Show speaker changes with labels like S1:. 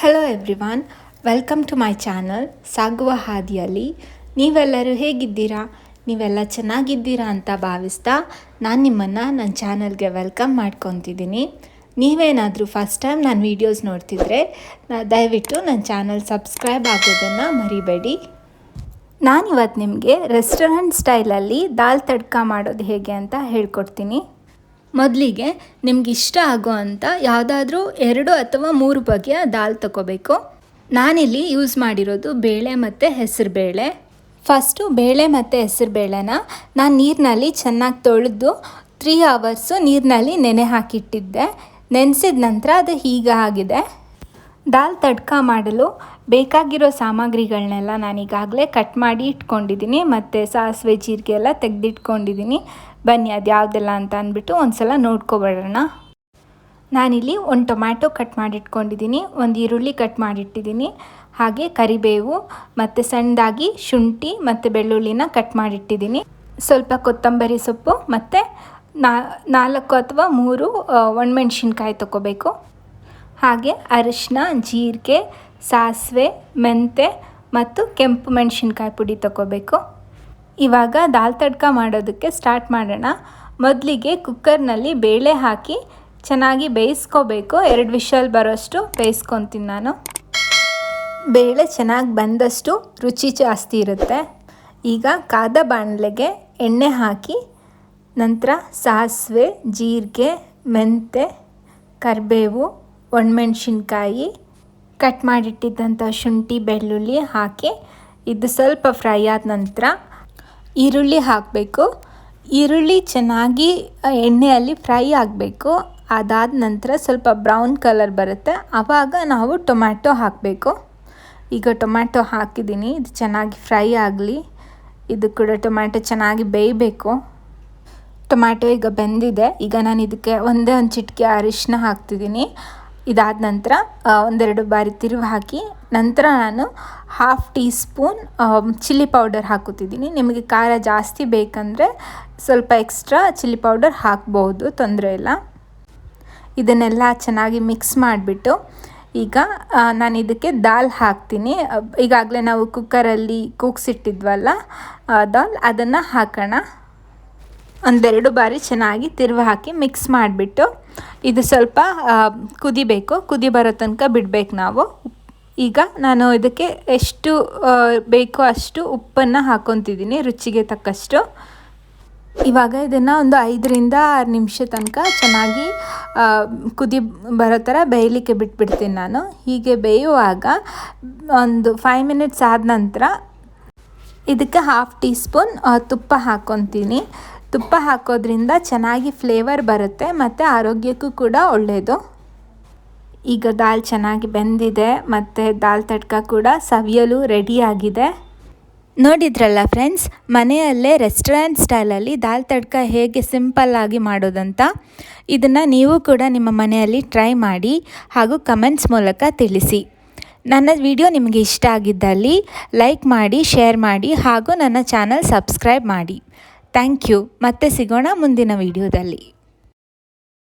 S1: Hello everyone, welcome to my channel ಸಾಗುವ ಹಾದಿಯಲ್ಲಿ. ನೀವೆಲ್ಲರೂ ಹೇಗಿದ್ದೀರಾ? ನೀವೆಲ್ಲ ಚೆನ್ನಾಗಿದ್ದೀರಾ ಅಂತ ಭಾವಿಸ್ತಾ ನಾನು ನಿಮ್ಮನ್ನು ನನ್ನ ಚಾನಲ್ಗೆ ವೆಲ್ಕಮ್ ಮಾಡ್ಕೊತಿದ್ದೀನಿ. ನೀವೇನಾದರೂ ಫಸ್ಟ್ ಟೈಮ್ ನನ್ನ ವೀಡಿಯೋಸ್ ನೋಡ್ತಿದ್ರೆ ದಯವಿಟ್ಟು ನನ್ನ ಚಾನಲ್ ಸಬ್ಸ್ಕ್ರೈಬ್ ಆಗೋದನ್ನು ಮರಿಬೇಡಿ. ನಾನಿವತ್ತು ನಿಮಗೆ ರೆಸ್ಟೋರೆಂಟ್ ಸ್ಟೈಲಲ್ಲಿ ದಾಲ್ ತಡ್ಕ ಮಾಡೋದು ಹೇಗೆ ಅಂತ ಹೇಳ್ಕೊಡ್ತೀನಿ. ಮೊದಲಿಗೆ ನಿಮ್ಗೆ ಇಷ್ಟ ಆಗೋ ಅಂಥ ಯಾವುದಾದ್ರೂ 2 ಅಥವಾ 3 ಬಗೆಯ ದಾಲ್ ತಗೋಬೇಕು. ನಾನಿಲ್ಲಿ ಯೂಸ್ ಮಾಡಿರೋದು ಬೇಳೆ ಮತ್ತು ಹೆಸರುಬೇಳೆ. ಫಸ್ಟು ಬೇಳೆ ಮತ್ತು ಹೆಸರುಬೇಳೆನ ನಾನು ನೀರಿನಲ್ಲಿ ಚೆನ್ನಾಗಿ ತೊಳೆದು 3 ಅವರ್ಸು ನೀರಿನಲ್ಲಿ ನೆನೆ ಹಾಕಿಟ್ಟಿದ್ದೆ. ನೆನೆಸಿದ ನಂತರ ಅದು ಹೀಗೆ ಆಗಿದೆ. ದಾಲ್ ತಡ್ಕ ಮಾಡಲು ಬೇಕಾಗಿರೋ ಸಾಮಗ್ರಿಗಳನ್ನೆಲ್ಲ ನಾನೀಗಾಗಲೇ ಕಟ್ ಮಾಡಿ ಇಟ್ಕೊಂಡಿದ್ದೀನಿ ಮತ್ತು ಸಾಸಿವೆ ಜೀರಿಗೆ ಎಲ್ಲ ತೆಗೆದಿಟ್ಕೊಂಡಿದ್ದೀನಿ. ಬನ್ನಿ ಅದು ಯಾವುದೆಲ್ಲ ಅಂತ ಅಂದ್ಬಿಟ್ಟು ಒಂದು ಸಲ ನೋಡ್ಕೊಬರೋಣ. ನಾನಿಲ್ಲಿ 1 ಟೊಮ್ಯಾಟೊ ಕಟ್ ಮಾಡಿಟ್ಕೊಂಡಿದ್ದೀನಿ, 1 ಈರುಳ್ಳಿ ಕಟ್ ಮಾಡಿಟ್ಟಿದ್ದೀನಿ, ಹಾಗೆ ಕರಿಬೇವು ಮತ್ತು ಸಣ್ಣದಾಗಿ ಶುಂಠಿ ಮತ್ತು ಬೆಳ್ಳುಳ್ಳಿನ ಕಟ್ ಮಾಡಿಟ್ಟಿದ್ದೀನಿ. ಸ್ವಲ್ಪ ಕೊತ್ತಂಬರಿ ಸೊಪ್ಪು ಮತ್ತು 4 ಅಥವಾ 3 ಒಣಮೆಣ್ಸಿನ್ಕಾಯಿ ತೊಗೋಬೇಕು. ಹಾಗೆ ಅರಿಶಿನ, ಜೀರಿಗೆ, ಸಾಸಿವೆ, ಮೆಂತೆ ಮತ್ತು ಕೆಂಪು ಮೆಣಸಿನ್ಕಾಯಿ ಪುಡಿ ತೊಗೋಬೇಕು. ಇವಾಗ ದಾಲ್ ತಡ್ಕ ಮಾಡೋದಕ್ಕೆ ಸ್ಟಾರ್ಟ್ ಮಾಡೋಣ. ಮೊದಲಿಗೆ ಕುಕ್ಕರ್ನಲ್ಲಿ ಬೇಳೆ ಹಾಕಿ ಚೆನ್ನಾಗಿ ಬೇಯಿಸ್ಕೋಬೇಕು. 2 ವಿಷಲ್ ಬರೋಷ್ಟು ಬೇಯಿಸ್ಕೊತೀನಿ ನಾನು. ಬೇಳೆ ಚೆನ್ನಾಗಿ ಬಂದಷ್ಟು ರುಚಿ ಜಾಸ್ತಿ ಇರುತ್ತೆ. ಈಗ ಕಾದ ಬಾಣಲೆಗೆ ಎಣ್ಣೆ ಹಾಕಿ ನಂತರ ಸಾಸಿವೆ, ಜೀರಿಗೆ, ಮೆಂತೆ, ಕರಿಬೇವು, ಒಣಮೆಣ್ಸಿನ್ಕಾಯಿ, ಕಟ್ ಮಾಡಿಟ್ಟಿದ್ದಂಥ ಶುಂಠಿ, ಬೆಳ್ಳುಳ್ಳಿ ಹಾಕಿ ಇದು ಸ್ವಲ್ಪ ಫ್ರೈ ಆದ ನಂತರ ಈರುಳ್ಳಿ ಹಾಕಬೇಕು. ಈರುಳ್ಳಿ ಚೆನ್ನಾಗಿ ಎಣ್ಣೆಯಲ್ಲಿ ಫ್ರೈ ಆಗಬೇಕು. ಅದಾದ ನಂತರ ಸ್ವಲ್ಪ ಬ್ರೌನ್ ಕಲರ್ ಬರುತ್ತೆ, ಆವಾಗ ನಾವು ಟೊಮ್ಯಾಟೊ ಹಾಕಬೇಕು. ಈಗ ಟೊಮ್ಯಾಟೊ ಹಾಕಿದ್ದೀನಿ, ಇದು ಚೆನ್ನಾಗಿ ಫ್ರೈ ಆಗಲಿ. ಇದು ಕೂಡ ಟೊಮ್ಯಾಟೊ ಚೆನ್ನಾಗಿ ಬೇಯಬೇಕು. ಟೊಮ್ಯಾಟೊ ಈಗ ಬೆಂದಿದೆ. ಈಗ ನಾನು ಇದಕ್ಕೆ ಒಂದೇ ಒಂದು ಚಿಟಿಕೆ ಅರಿಶಿನ ಹಾಕ್ತಿದ್ದೀನಿ. ಇದಾದ ನಂತರ 1-2 ಬಾರಿ ತಿರುವು ಹಾಕಿ ನಂತರ ನಾನು 1/2 ಟೀ ಸ್ಪೂನ್ ಚಿಲ್ಲಿ ಪೌಡರ್ ಹಾಕುತ್ತಿದ್ದೀನಿ. ನಿಮಗೆ ಖಾರ ಜಾಸ್ತಿ ಬೇಕಂದರೆ ಸ್ವಲ್ಪ ಎಕ್ಸ್ಟ್ರಾ ಚಿಲ್ಲಿ ಪೌಡರ್ ಹಾಕ್ಬೋದು, ತೊಂದರೆ ಇಲ್ಲ. ಇದನ್ನೆಲ್ಲ ಚೆನ್ನಾಗಿ ಮಿಕ್ಸ್ ಮಾಡಿಬಿಟ್ಟು ಈಗ ನಾನು ಇದಕ್ಕೆ ದಾಲ್ ಹಾಕ್ತೀನಿ. ಈಗಾಗಲೇ ನಾವು ಕುಕ್ಕರಲ್ಲಿ ಕೂಗಿಸಿಟ್ಟಿದ್ವಲ್ಲ ದಾಲ್, ಅದನ್ನು ಹಾಕೋಣ. 1-2 ಬಾರಿ ಚೆನ್ನಾಗಿ ತಿರುವು ಹಾಕಿ ಮಿಕ್ಸ್ ಮಾಡಿಬಿಟ್ಟು ಇದು ಸ್ವಲ್ಪ ಕುದಿಬೇಕು. ಕುದಿ ಬರೋ ತನಕ ಬಿಡಬೇಕು ನಾವು. ಈಗ ನಾನು ಇದಕ್ಕೆ ಎಷ್ಟು ಬೇಕೋ ಅಷ್ಟು ಉಪ್ಪನ್ನು ಹಾಕ್ಕೊತಿದ್ದೀನಿ, ರುಚಿಗೆ ತಕ್ಕಷ್ಟು. ಇವಾಗ ಇದನ್ನು ಒಂದು 5-6 ನಿಮಿಷ ತನಕ ಚೆನ್ನಾಗಿ ಕುದಿ ಬರೋ ಥರ ಬೇಯಲಿಕ್ಕೆ ಬಿಟ್ಬಿಡ್ತೀನಿ ನಾನು. ಹೀಗೆ ಬೇಯುವಾಗ ಒಂದು 5 ಮಿನಿಟ್ಸ್ ಆದ ನಂತರ ಇದಕ್ಕೆ 1/2 ಟೀ ಸ್ಪೂನ್ ತುಪ್ಪ ಹಾಕ್ಕೊತೀನಿ. ತುಪ್ಪ ಹಾಕೋದ್ರಿಂದ ಚೆನ್ನಾಗಿ ಫ್ಲೇವರ್ ಬರುತ್ತೆ ಮತ್ತು ಆರೋಗ್ಯಕ್ಕೂ ಕೂಡ ಒಳ್ಳೆಯದು. ಈಗ ದಾಲ್ ಚೆನ್ನಾಗಿ ಬೆಂದಿದೆ ಮತ್ತು ದಾಲ್ ತಡ್ಕ ಕೂಡ ಸವಿಯಲು ರೆಡಿಯಾಗಿದೆ. ನೋಡಿದ್ರಲ್ಲ ಫ್ರೆಂಡ್ಸ್, ಮನೆಯಲ್ಲೇ ರೆಸ್ಟೋರೆಂಟ್ ಸ್ಟೈಲಲ್ಲಿ ದಾಲ್ ತಡ್ಕ ಹೇಗೆ ಸಿಂಪಲ್ಲಾಗಿ ಮಾಡೋದಂತ. ಇದನ್ನು ನೀವು ಕೂಡ ನಿಮ್ಮ ಮನೆಯಲ್ಲಿ ಟ್ರೈ ಮಾಡಿ ಹಾಗೂ ಕಮೆಂಟ್ಸ್ ಮೂಲಕ ತಿಳಿಸಿ. ನನ್ನ ವಿಡಿಯೋ ನಿಮಗೆ ಇಷ್ಟ ಆಗಿದ್ದಲ್ಲಿ ಲೈಕ್ ಮಾಡಿ, ಶೇರ್ ಮಾಡಿ ಹಾಗೂ ನನ್ನ ಚಾನಲ್ ಸಬ್ಸ್ಕ್ರೈಬ್ ಮಾಡಿ. Thank you. ಮತ್ತೆ ಸಿಗೋಣ ಮುಂದಿನ ವಿಡಿಯೋದಲ್ಲಿ.